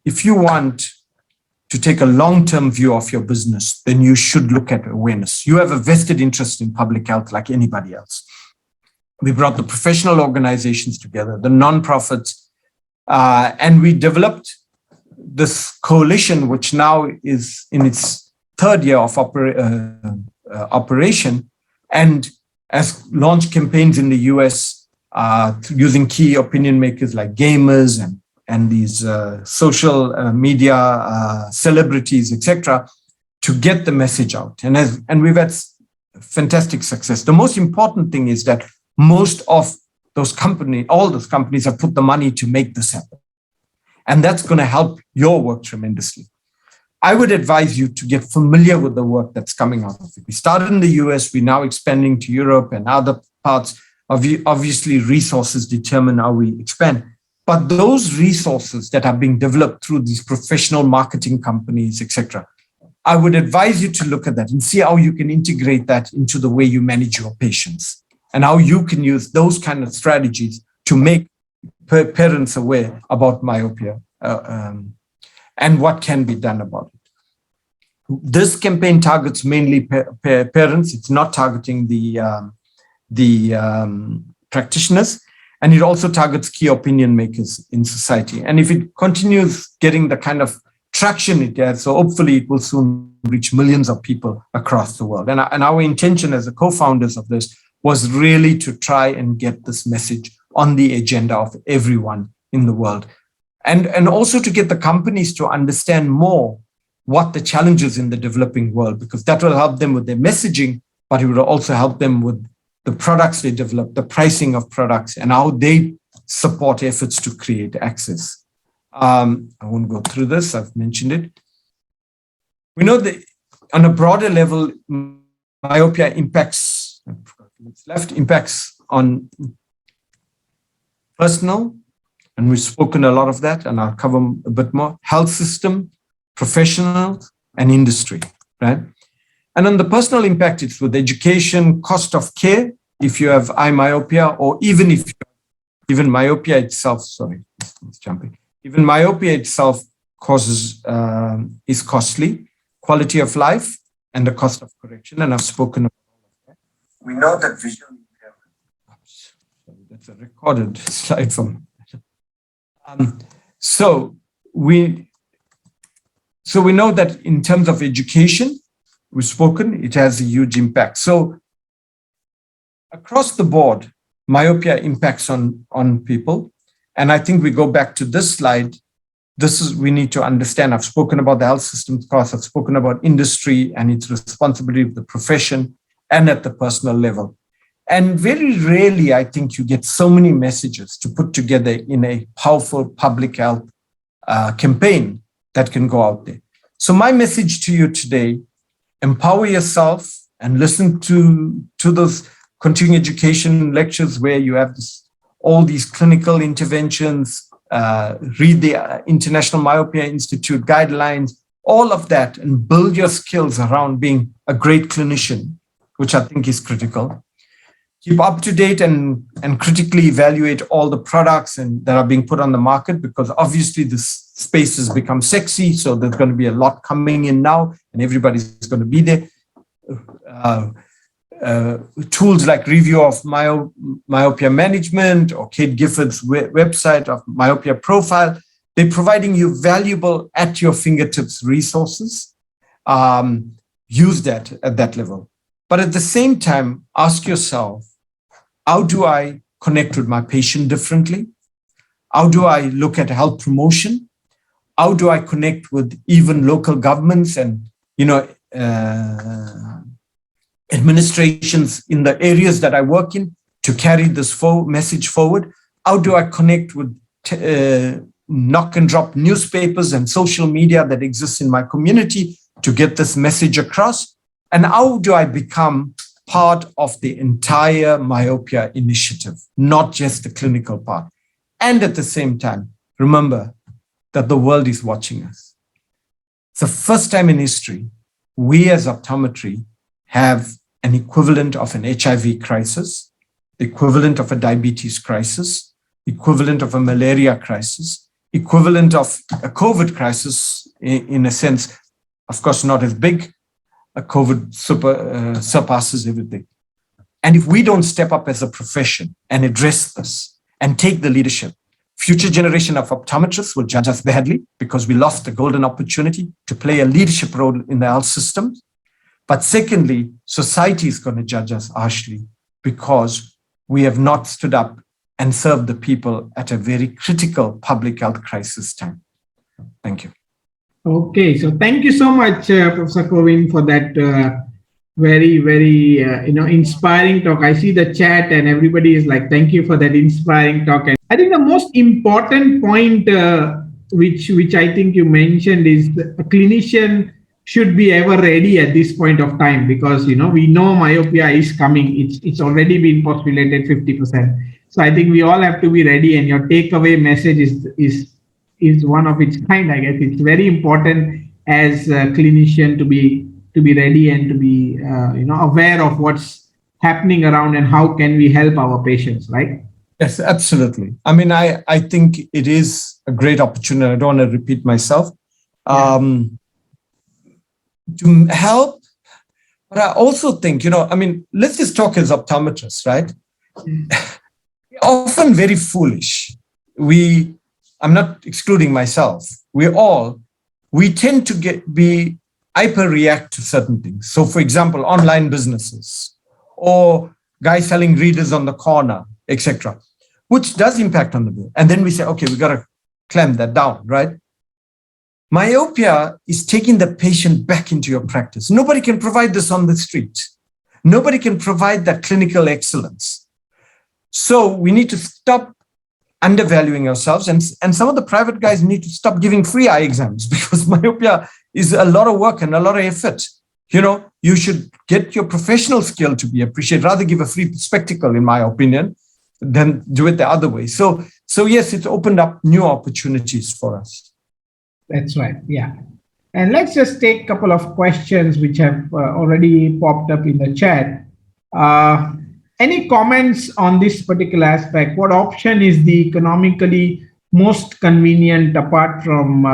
if you want to take a long-term view of your business, then you should look at awareness. You have a vested interest in public health like anybody else. We brought the professional organizations together, the nonprofits, and we developed this coalition, which now is in its third year of operation, and has launched campaigns in the US using key opinion makers like gamers and these social media celebrities, etc., to get the message out. And we've had fantastic success. The most important thing is that most of those companies, all those companies have put the money to make this happen. And that's going to help your work tremendously. I would advise you to get familiar with the work that's coming out of it. We started in the US, we're now expanding to Europe and other parts. Obviously, resources determine how we expand. But those resources that are being developed through these professional marketing companies, etc., I would advise you to look at that and see how you can integrate that into the way you manage your patients and how you can use those kind of strategies to make parents aware about myopia and what can be done about it. This campaign targets mainly parents. It's not targeting the practitioners. And it also targets key opinion makers in society. And if it continues getting the kind of traction it has, so hopefully it will soon reach millions of people across the world. And our intention as the co-founders of this was really to try and get this message on the agenda of everyone in the world. And also to get the companies to understand more what the challenges in the developing world, because that will help them with their messaging, but it will also help them with the products they develop, the pricing of products, and how they support efforts to create access. I won't go through this, I've mentioned it. We know that on a broader level, myopia impacts on personal, and we've spoken a lot of that, and I'll cover a bit more, health system, professional, and industry, right? And on the personal impact, it's with education, cost of care, if you have eye myopia, or even myopia itself, it's jumping. Even myopia itself is costly, quality of life, and the cost of correction. And I've spoken about all of that. We know that visual impairment, that's a recorded slide from. So we know that in terms of education, we've spoken, it has a huge impact. So across the board, myopia impacts on people. And I think we go back to this slide. We need to understand, I've spoken about the health system costs, I've spoken about industry and its responsibility of the profession and at the personal level. And very rarely, I think, you get so many messages to put together in a powerful public health campaign that can go out there. So my message to you today, empower yourself and listen to those continuing education lectures where you have all these clinical interventions, read the International Myopia Institute guidelines, all of that, and build your skills around being a great clinician, which I think is critical. Keep up to date and critically evaluate all the products that are being put on the market, because obviously this space has become sexy. So there's going to be a lot coming in now and everybody's going to be there. Tools like review of myopia management or Kate Gifford's website of myopia profile, they're providing you valuable at your fingertips resources. Use that at that level. But at the same time, ask yourself, how do I connect with my patient differently? How do I look at health promotion? How do I connect with even local governments and, administrations in the areas that I work in to carry this message forward? How do I connect with knock and drop newspapers and social media that exists in my community to get this message across? And how do I become part of the entire myopia initiative, not just the clinical part? And at the same time, remember that the world is watching us. It's the first time in history, we as optometry have an equivalent of an HIV crisis, the equivalent of a diabetes crisis, equivalent of a malaria crisis, equivalent of a COVID crisis in a sense, of course, not as big. COVID surpasses everything. And if we don't step up as a profession and address this and take the leadership, future generation of optometrists will judge us badly because we lost the golden opportunity to play a leadership role in the health system. But secondly, society is going to judge us harshly because we have not stood up and served the people at a very critical public health crisis time. Thank you. Okay, so thank you so much, Professor Kovin, for that very, very inspiring talk. I see the chat and everybody is like, thank you for that inspiring talk. And I think the most important point, which I think you mentioned, is a clinician should be ever ready at this point of time, because we know myopia is coming. It's already been postulated 50%. So I think we all have to be ready. And your takeaway message is one of its kind. I guess it's very important as a clinician to be ready and to be aware of what's happening around and how can we help our patients, right? Yes, absolutely. I mean, I think it is a great opportunity. I don't want to repeat myself to help, but I also think let's just talk as optometrists, right? We're often very foolish. I'm not excluding myself. We tend to be hyper-react to certain things. So for example, online businesses or guys selling readers on the corner, etc., which does impact on the bill. And then we say, okay, we got to clamp that down, right? Myopia is taking the patient back into your practice. Nobody can provide this on the street. Nobody can provide that clinical excellence. So we need to stop undervaluing ourselves, and some of the private guys need to stop giving free eye exams, because myopia is a lot of work and a lot of effort. You should get your professional skill to be appreciated, rather give a free spectacle, in my opinion, than do it the other way. So yes, it's opened up new opportunities for us. That's right. Yeah. And let's just take a couple of questions which have already popped up in the chat. Any comments on this particular aspect? What option is the economically most convenient apart from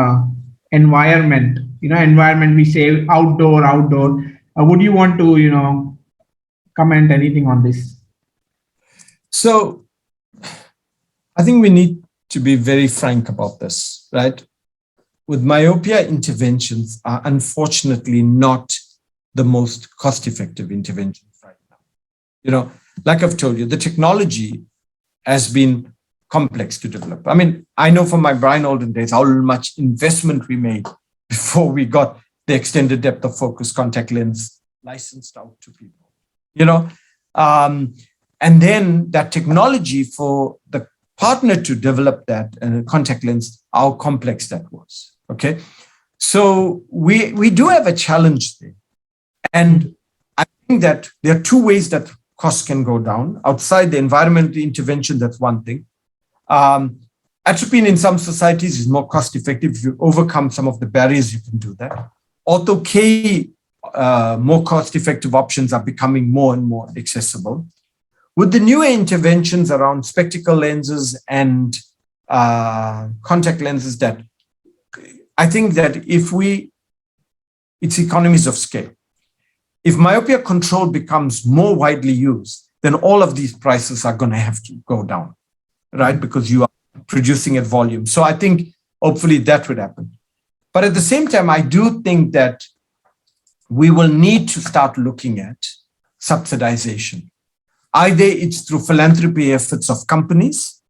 environment? Environment, we say outdoor. Would you want to, comment anything on this? So I think we need to be very frank about this, right? With myopia, interventions are unfortunately not the most cost-effective interventions right now. Like I've told you, the technology has been complex to develop. I mean, I know from my Brian Alden days how much investment we made before we got the extended depth of focus contact lens licensed out to people. and then that technology for the partner to develop that contact lens, how complex that was. Okay, so we do have a challenge there, and I think that there are two ways that costs can go down. Outside the environmental intervention, that's one thing. Atropine in some societies is more cost effective. If you overcome some of the barriers, you can do that. Ortho K, more cost effective options are becoming more and more accessible. With the newer interventions around spectacle lenses and contact lenses, that I think that it's economies of scale. If myopia control becomes more widely used, then all of these prices are going to have to go down, right? Because you are producing at volume. So I think hopefully that would happen. But at the same time, I do think that we will need to start looking at subsidization. Either it's through philanthropy efforts of companies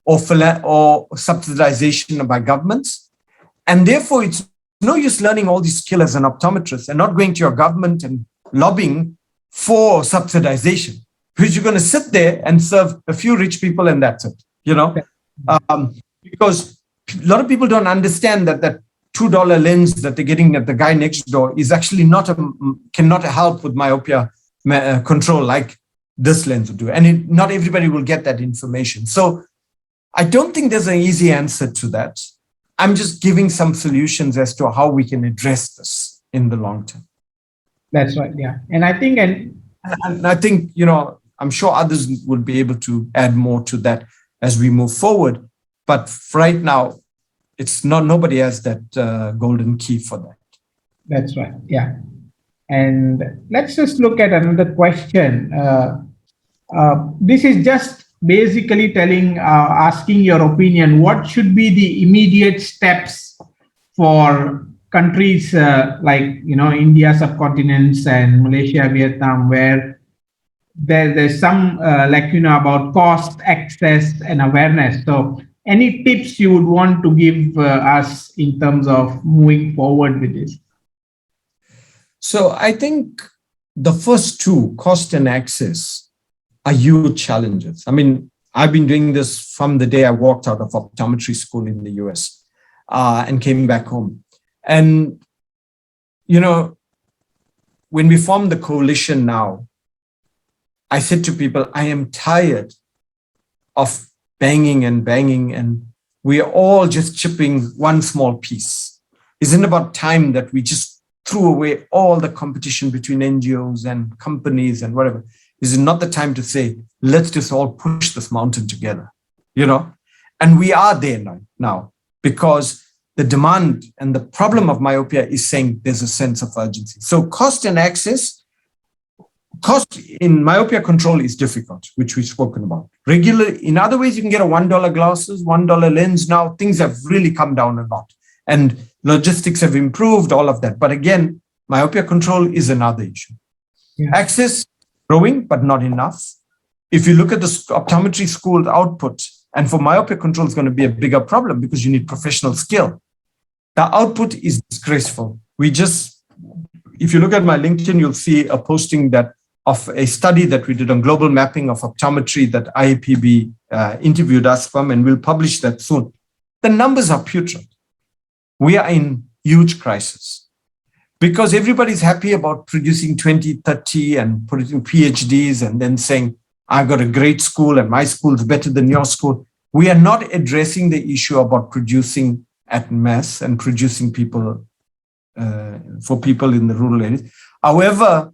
or subsidization by governments. And therefore, it's no use learning all these skills as an optometrist and not going to your government and lobbying for subsidization, because you're going to sit there and serve a few rich people and that's it, because a lot of people don't understand that $2 lens that they're getting at the guy next door is actually cannot help with myopia control like this lens would do. And not everybody will get that information. So I don't think there's an easy answer to that. I'm just giving some solutions as to how we can address this in the long term. That's right. Yeah. And I think, I'm sure others would be able to add more to that as we move forward. But right now, it's not, nobody has that golden key for that. That's right. Yeah. And let's just look at another question. This is just basically asking your opinion. What should be the immediate steps for countries like, India, subcontinents, and Malaysia, Vietnam, where there's some about cost, access, and awareness. So any tips you would want to give us in terms of moving forward with this? So I think the first two, cost and access, are huge challenges. I mean, I've been doing this from the day I walked out of optometry school in the US and came back home. And, when we formed the coalition now, I said to people, I am tired of banging, and we are all just chipping one small piece. Isn't it about time that we just threw away all the competition between NGOs and companies and whatever? Is it not the time to say, let's just all push this mountain together, And we are there now because the demand and the problem of myopia is saying there's a sense of urgency. So cost and access. Cost in myopia control is difficult, which we've spoken about. In other ways, you can get a $1 glasses, $1 lens now. Things have really come down a lot. And logistics have improved, all of that. But again, myopia control is another issue. Yeah. Access, growing, but not enough. If you look at the optometry school output, and for myopia control, it's going to be a bigger problem because you need professional skill. The output is disgraceful. If you look at my LinkedIn, you'll see a posting of a study that we did on global mapping of optometry that IAPB interviewed us from, and we'll publish that soon. The numbers are putrid. We are in huge crisis because everybody's happy about producing 20, 30 and producing PhDs and then saying, I got a great school and my school's better than your school. We are not addressing the issue about producing at mass and producing people for people in the rural areas. However,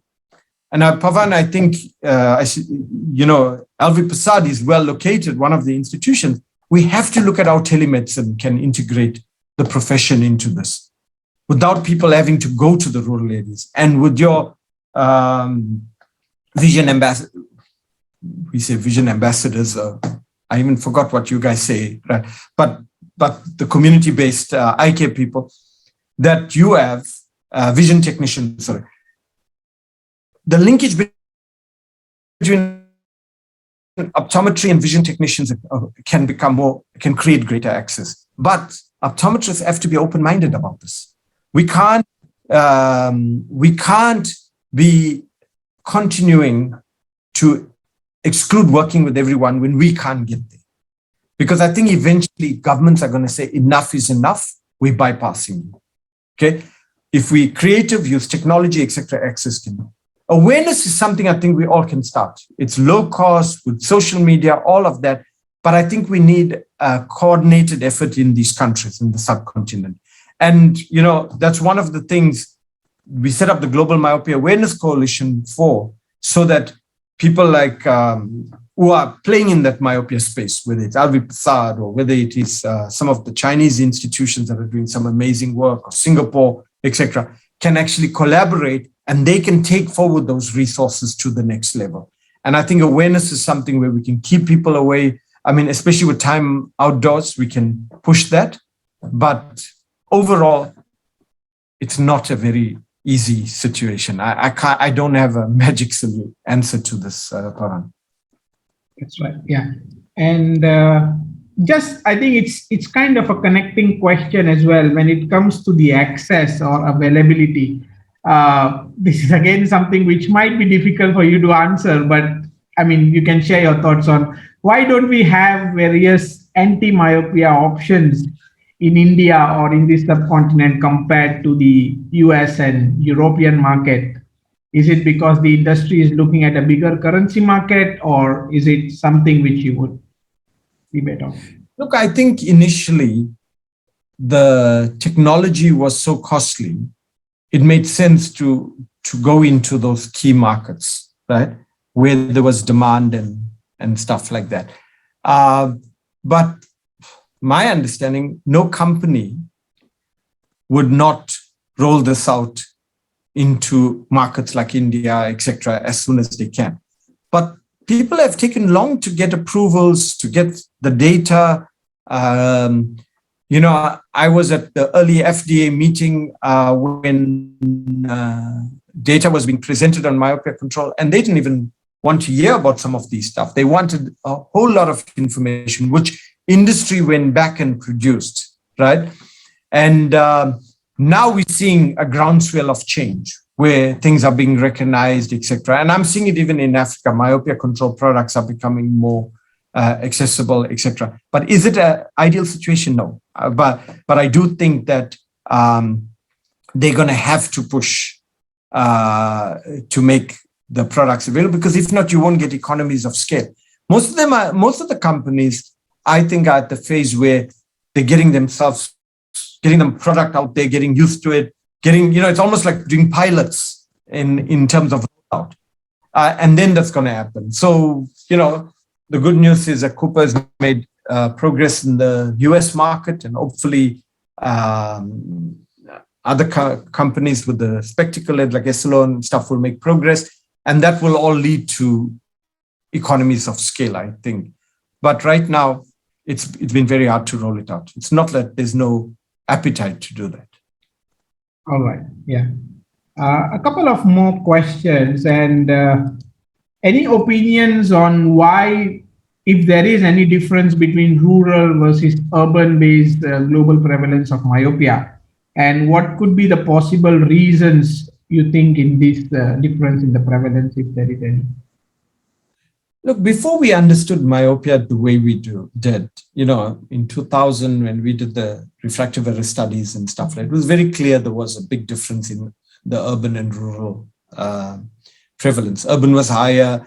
and Pavan, I think, Alvi Prasad is well located, one of the institutions. We have to look at how telemedicine can integrate the profession into this without people having to go to the rural areas. And with your vision ambassador, we say vision ambassadors, I even forgot what you guys say, right? But the community-based eye care people that you have, vision technicians, sorry. The linkage between optometry and vision technicians can create greater access. But optometrists have to be open-minded about this. We can't be continuing to exclude working with everyone when we can't get there. Because I think eventually governments are going to say enough is enough, we're bypassing you. Okay? If we creative, use technology, etc., access can. Awareness is something I think we all can start. It's low cost with social media, all of that. But I think we need a coordinated effort in these countries, in the subcontinent. And, that's one of the things we set up the Global Myopia Awareness Coalition for, so that people like who are playing in that myopia space, whether it's Alvi Prasad or whether it is some of the Chinese institutions that are doing some amazing work, or Singapore, etc., can actually collaborate, and they can take forward those resources to the next level. And I think awareness is something where we can keep people away. I mean, especially with time outdoors, we can push that. But overall, it's not a very easy situation. I don't have a magic answer to this, Paran. That's right. Yeah. And I think it's kind of a connecting question as well when it comes to the access or availability. This is again something which might be difficult for you to answer, but I mean, you can share your thoughts on why don't we have various anti-myopia options in India or in this subcontinent compared to the US and European market? Is it because the industry is looking at a bigger currency market, or is it something which you would debate on? Look, I think initially the technology was so costly, it made sense to go into those key markets, right, where there was demand and stuff like that. But my understanding, no company would not roll this out into markets like India, etc., as soon as they can. But people have taken long to get approvals, to get the data. I was at the early FDA meeting when data was being presented on myopia control, and they didn't even want to hear about some of these stuff. They wanted a whole lot of information, which industry went back and produced, right? And now we're seeing a groundswell of change where things are being recognized, etc. And I'm seeing it even in Africa. Myopia control products are becoming more accessible, etc. But is it an ideal situation? No. But I do think that they're going to have to push to make the products available, because if not, you won't get economies of scale. Most of the companies, I think, are at the phase where they're getting the product out there, getting used to it, it's almost like doing pilots in terms of rollout. And then that's going to happen. So, the good news is that Cooper has made progress in the US market, and hopefully other companies with the spectacle LED like Essilor and stuff will make progress. And that will all lead to economies of scale, I think. But right now, it's been very hard to roll it out. It's not that there's no appetite to do that. All right. Yeah. A couple of more questions, and any opinions on why, if there is any difference between rural versus urban-based global prevalence of myopia, and what could be the possible reasons you think in this difference in the prevalence, if there is any? Look, before we understood myopia the way we did, in 2000, when we did the refractive error studies and stuff, it was very clear there was a big difference in the urban and rural prevalence. Urban was higher.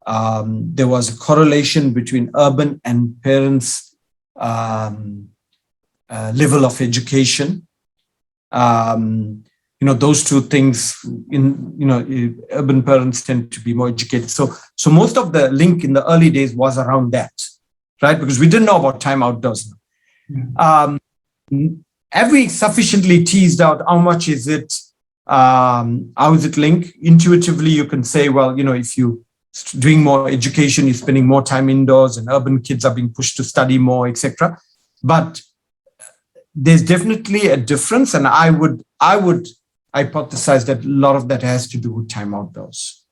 There was a correlation between urban and parents' level of education. Those two things, urban parents tend to be more educated. So most of the link in the early days was around that, right? Because we didn't know about time outdoors. Have we sufficiently teased out how much is it? How is it linked? Intuitively, you can say, well, if you're doing more education, you're spending more time indoors, and urban kids are being pushed to study more, etc. But there's definitely a difference, and I would hypothesize that a lot of that has to do with time outdoors.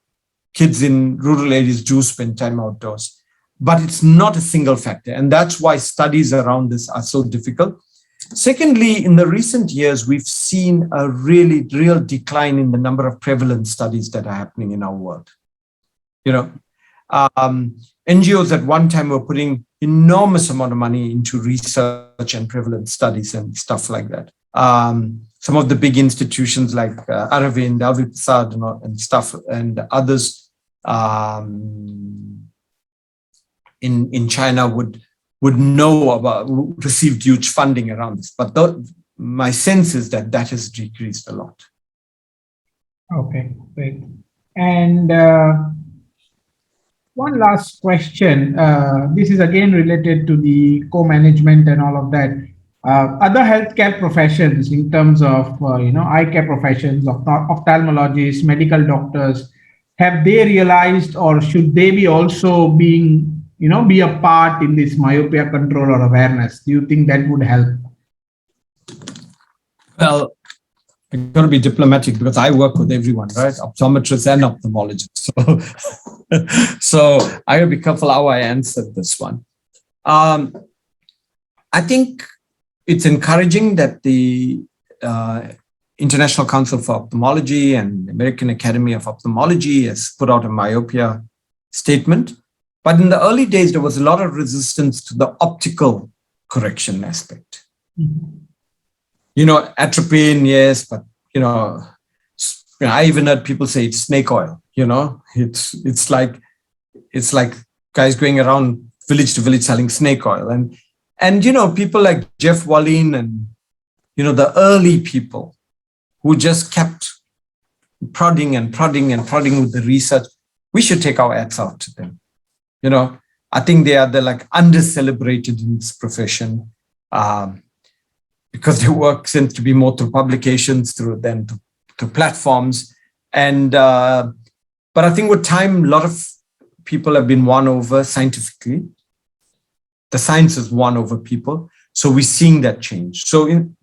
Kids in rural areas do spend time outdoors, but it's not a single factor. And that's why studies around this are so difficult. Secondly, in the recent years, we've seen a real decline in the number of prevalence studies that are happening in our world. NGOs at one time were putting enormous amount of money into research and prevalence studies and stuff like that. Some of the big institutions like Aggravating, and stuff, and others in China would know about, received huge funding around this. But my sense is that has decreased a lot. Okay, great. And one last question. This is again related to the co-management and all of that. Other healthcare professions in terms of, eye care professions, ophthalmologists, medical doctors, have they realized, or should they be also being, be a part in this myopia control or awareness? Do you think that would help? Well, I've got to be diplomatic because I work with everyone, right? Optometrists and ophthalmologists. So I gotta be careful how I answer this one. I think it's encouraging that the International Council for Ophthalmology and the American Academy of Ophthalmology has put out a myopia statement. But in the early days, there was a lot of resistance to the optical correction aspect. Atropine, yes, but I even heard people say it's snake oil. It's like guys going around village to village selling snake oil, and people like Jeff Wallin and the early people who just kept prodding and prodding and prodding with the research. We should take our hats out to them. I think they're under-celebrated in this profession. Because their work seems to be more through publications, through platforms. And but I think with time, a lot of people have been won over scientifically. The science has won over people. So we're seeing that change.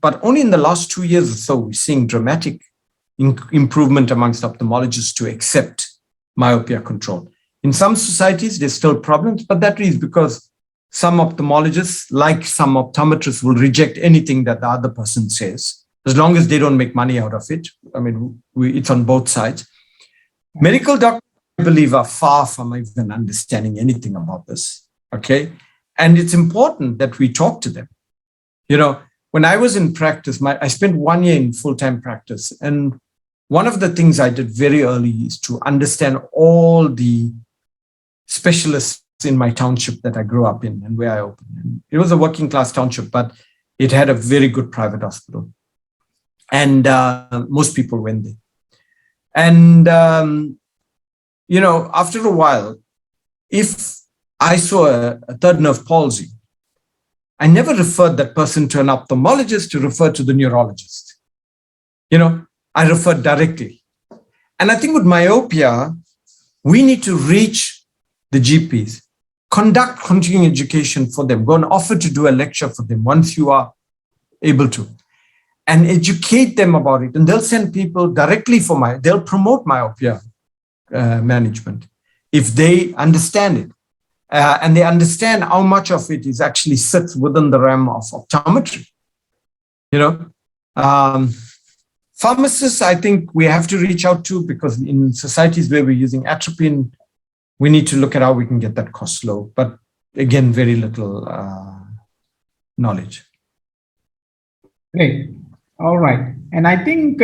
But only in the last 2 years or so, we're seeing dramatic improvement amongst ophthalmologists to accept myopia control. In some societies, there's still problems, but that is because some ophthalmologists, like some optometrists, will reject anything that the other person says, as long as they don't make money out of it. I mean, it's on both sides. Medical doctors, I believe, are far from even understanding anything about this, okay? And it's important that we talk to them. When I was in practice, I spent 1 year in full-time practice. And one of the things I did very early is to understand all the specialists in my township that I grew up in and where I opened. It was a working class township, but it had a very good private hospital. And most people went there. And, after a while, if I saw a third nerve palsy, I never referred that person to an ophthalmologist to refer to the neurologist. I referred directly. And I think with myopia, we need to reach the GPs, conduct continuing education for them, go and offer to do a lecture for them once you are able to, and educate them about it. And they'll send people directly they'll promote myopia management if they understand it. And they understand how much of it is actually sits within the realm of optometry. Pharmacists, I think we have to reach out to, because in societies where we're using atropine, we need to look at how we can get that cost low. But again, very little knowledge. Great. All right. And I think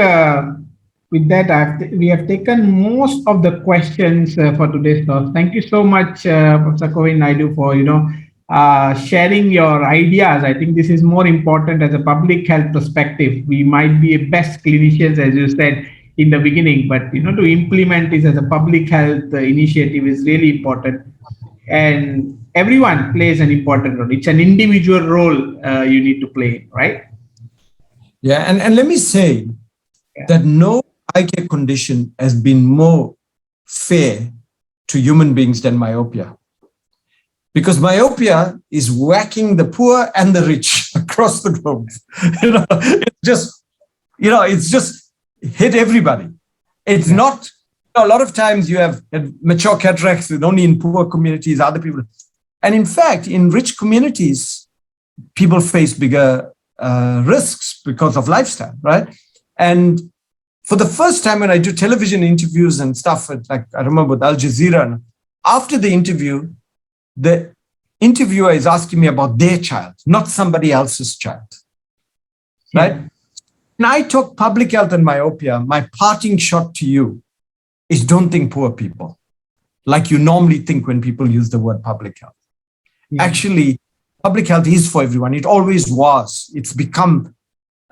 with that, we have taken most of the questions for today's talk. Thank you so much, Professor Kovin Naidoo, for sharing your ideas. I think this is more important as a public health perspective. We might be best clinicians, as you said in the beginning, but to implement this as a public health initiative is really important. And everyone plays an important role. It's an individual role you need to play, right? Yeah, and let me say that no eye care condition has been more fair to human beings than myopia. Because myopia is whacking the poor and the rich across the globe. It's just hit everybody. It's not, a lot of times you have mature cataracts only in poor communities, other people. And in fact, in rich communities, people face bigger risks because of lifestyle, right? And for the first time when I do television interviews and stuff, I remember with Al Jazeera, After the interviewer is asking me about their child, not somebody else's child, right? When I talk public health and myopia, my parting shot to you is don't think poor people, like you normally think when people use the word public health. Actually, public health is for everyone. It always was. It's become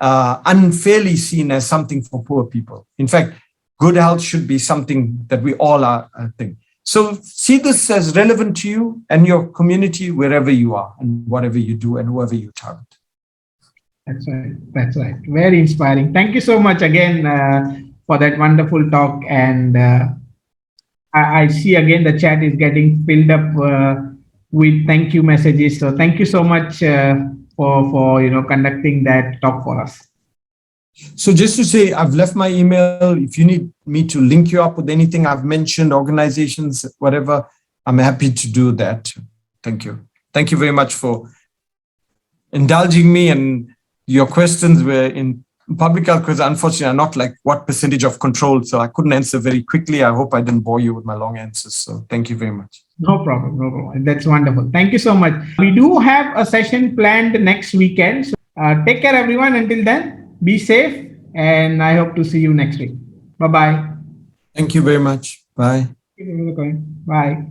unfairly seen as something for poor people. In fact, good health should be something that we all are, I think. So see this as relevant to you and your community wherever you are and whatever you do and whoever you target. That's right. That's right. Very inspiring. Thank you so much again for that wonderful talk. And I see again the chat is getting filled up with thank you messages. So thank you so much for conducting that talk for us. So just to say, I've left my email. If you need me to link you up with anything I've mentioned, organizations, whatever, I'm happy to do that. Thank you. Thank you very much for indulging me, and your questions were in public health because unfortunately are not like what percentage of control. So I couldn't answer very quickly. I hope I didn't bore you with my long answers. So thank you very much. No problem. No problem. That's wonderful. Thank you so much. We do have a session planned next weekend. So, take care, everyone. Until then, be safe. And I hope to see you next week. Bye-bye. Thank you very much. Bye. Bye.